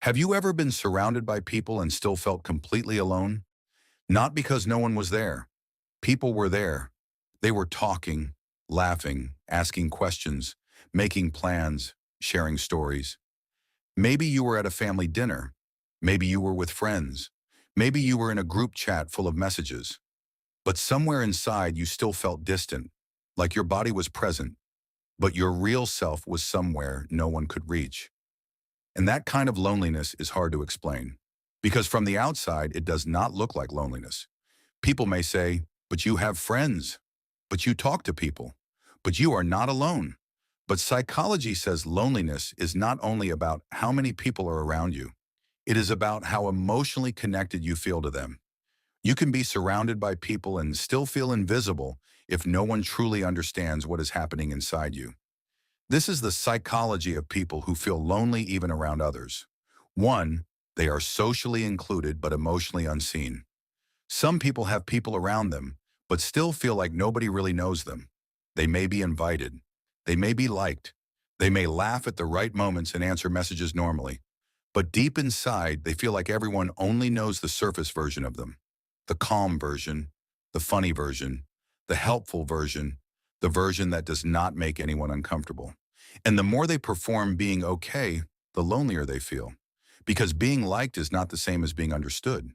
Have you ever been surrounded by people and still felt completely alone? Not because no one was there. People were there. They were talking, laughing, asking questions, making plans, sharing stories. Maybe you were at a family dinner. Maybe you were with friends. Maybe you were in a group chat full of messages. But somewhere inside you still felt distant, like your body was present, but your real self was somewhere no one could reach. And that kind of loneliness is hard to explain. Because from the outside, it does not look like loneliness. People may say, but you have friends, but you talk to people, but you are not alone. But psychology says loneliness is not only about how many people are around you, it is about how emotionally connected you feel to them. You can be surrounded by people and still feel invisible if no one truly understands what is happening inside you. This is the psychology of people who feel lonely even around others. 1. They are socially included but emotionally unseen. Some people have people around them, but still feel like nobody really knows them. They may be invited. They may be liked. They may laugh at the right moments and answer messages normally. But deep inside, they feel like everyone only knows the surface version of them. The calm version, the funny version, the helpful version, the version that does not make anyone uncomfortable. And the more they perform being okay, the lonelier they feel. Because being liked is not the same as being understood.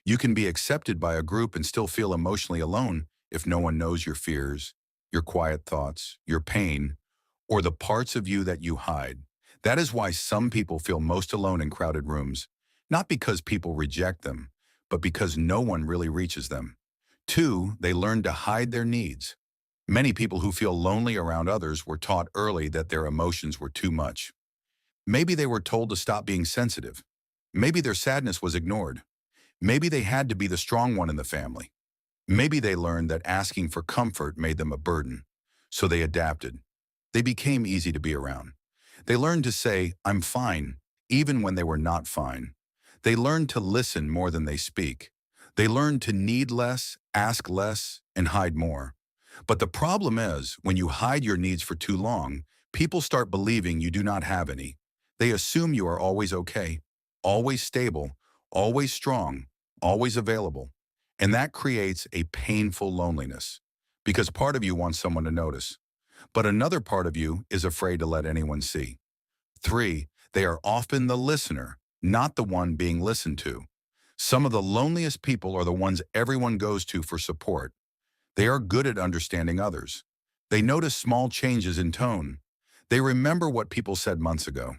You can be accepted by a group and still feel emotionally alone if no one knows your fears, your quiet thoughts, your pain, or the parts of you that you hide. That is why some people feel most alone in crowded rooms, not because people reject them, but because no one really reaches them. 2, they learn to hide their needs. Many people who feel lonely around others were taught early that their emotions were too much. Maybe they were told to stop being sensitive. Maybe their sadness was ignored. Maybe they had to be the strong one in the family. Maybe they learned that asking for comfort made them a burden. So they adapted. They became easy to be around. They learned to say, "I'm fine," even when they were not fine. They learned to listen more than they speak. They learned to need less, ask less, and hide more. But the problem is, when you hide your needs for too long, people start believing you do not have any. They assume you are always okay, always stable, always strong, always available. And that creates a painful loneliness, because part of you wants someone to notice, but another part of you is afraid to let anyone see. 3, they are often the listener, not the one being listened to. Some of the loneliest people are the ones everyone goes to for support. They are good at understanding others. They notice small changes in tone. They remember what people said months ago.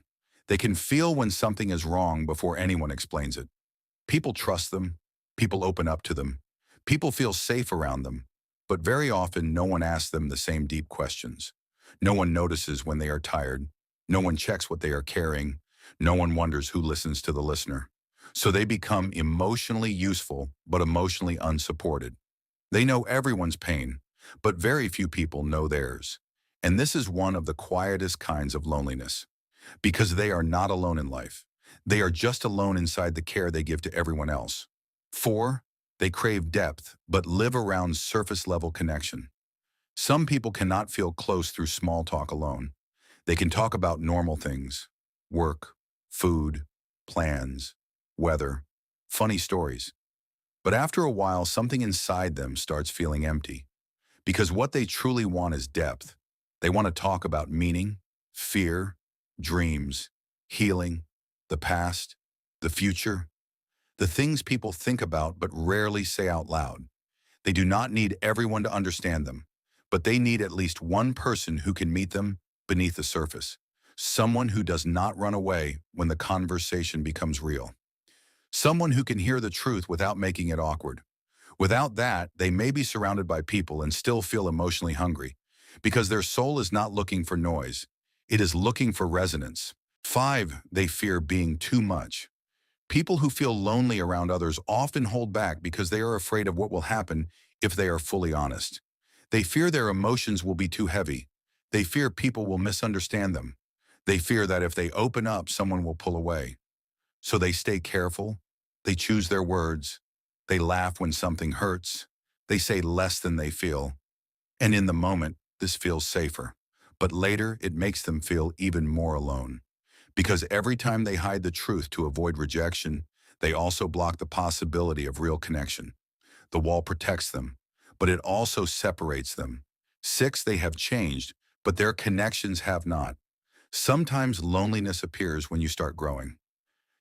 They can feel when something is wrong before anyone explains it. People trust them. People open up to them. People feel safe around them. But very often, no one asks them the same deep questions. No one notices when they are tired. No one checks what they are carrying. No one wonders who listens to the listener. So they become emotionally useful, but emotionally unsupported. They know everyone's pain, but very few people know theirs. And this is one of the quietest kinds of loneliness, because they are not alone in life. They are just alone inside the care they give to everyone else. 4, they crave depth, but live around surface-level connection. Some people cannot feel close through small talk alone. They can talk about normal things: work, food, plans, weather, funny stories. But after a while, something inside them starts feeling empty. Because what they truly want is depth. They want to talk about meaning, fear, dreams, healing, the past, the future, the things people think about but rarely say out loud. They do not need everyone to understand them, but they need at least one person who can meet them beneath the surface. Someone who does not run away when the conversation becomes real. Someone who can hear the truth without making it awkward. Without that, they may be surrounded by people and still feel emotionally hungry, because their soul is not looking for noise. It is looking for resonance. 5, they fear being too much. People who feel lonely around others often hold back because they are afraid of what will happen if they are fully honest. They fear their emotions will be too heavy. They fear people will misunderstand them. They fear that if they open up, someone will pull away. So they stay careful. They choose their words. They laugh when something hurts. They say less than they feel. And in the moment, this feels safer. But later, it makes them feel even more alone. Because every time they hide the truth to avoid rejection, they also block the possibility of real connection. The wall protects them, but it also separates them. 6, they have changed, but their connections have not. Sometimes loneliness appears when you start growing.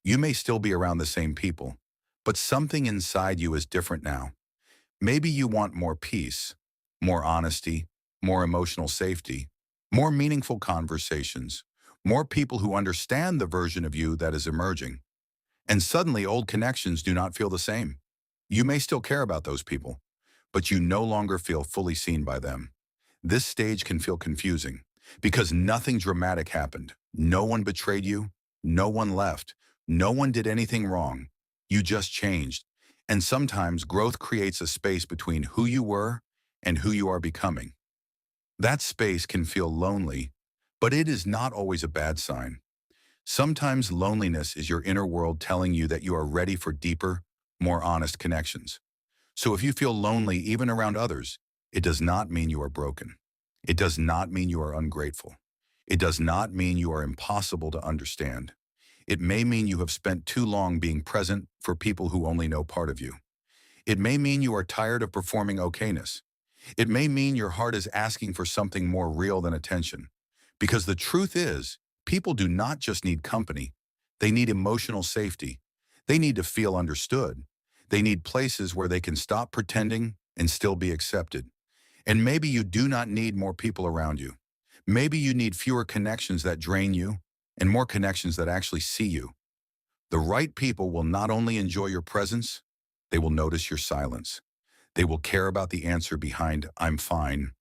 You may still be around the same people, but something inside you is different now. Maybe you want more peace, more honesty, more emotional safety, more meaningful conversations, more people who understand the version of you that is emerging. And suddenly old connections do not feel the same. You may still care about those people, but you no longer feel fully seen by them. This stage can feel confusing because nothing dramatic happened. No one betrayed you. No one left. No one did anything wrong. You just changed. And sometimes growth creates a space between who you were and who you are becoming. That space can feel lonely, but it is not always a bad sign. Sometimes loneliness is your inner world telling you that you are ready for deeper, more honest connections. So if you feel lonely even around others, it does not mean you are broken. It does not mean you are ungrateful. It does not mean you are impossible to understand. It may mean you have spent too long being present for people who only know part of you. It may mean you are tired of performing okayness. It may mean your heart is asking for something more real than attention. Because the truth is, people do not just need company. They need emotional safety. They need to feel understood. They need places where they can stop pretending and still be accepted. And maybe you do not need more people around you. Maybe you need fewer connections that drain you and more connections that actually see you. The right people will not only enjoy your presence, they will notice your silence. They will care about the answer behind "I'm fine."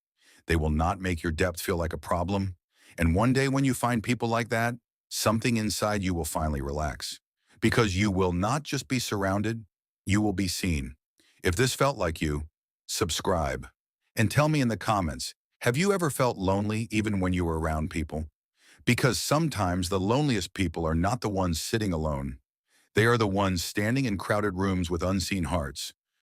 They will not make your depth feel like a problem. And one day when you find people like that, something inside you will finally relax. Because you will not just be surrounded, you will be seen. If this felt like you, subscribe. And tell me in the comments, have you ever felt lonely even when you were around people? Because sometimes the loneliest people are not the ones sitting alone. They are the ones standing in crowded rooms with unseen hearts.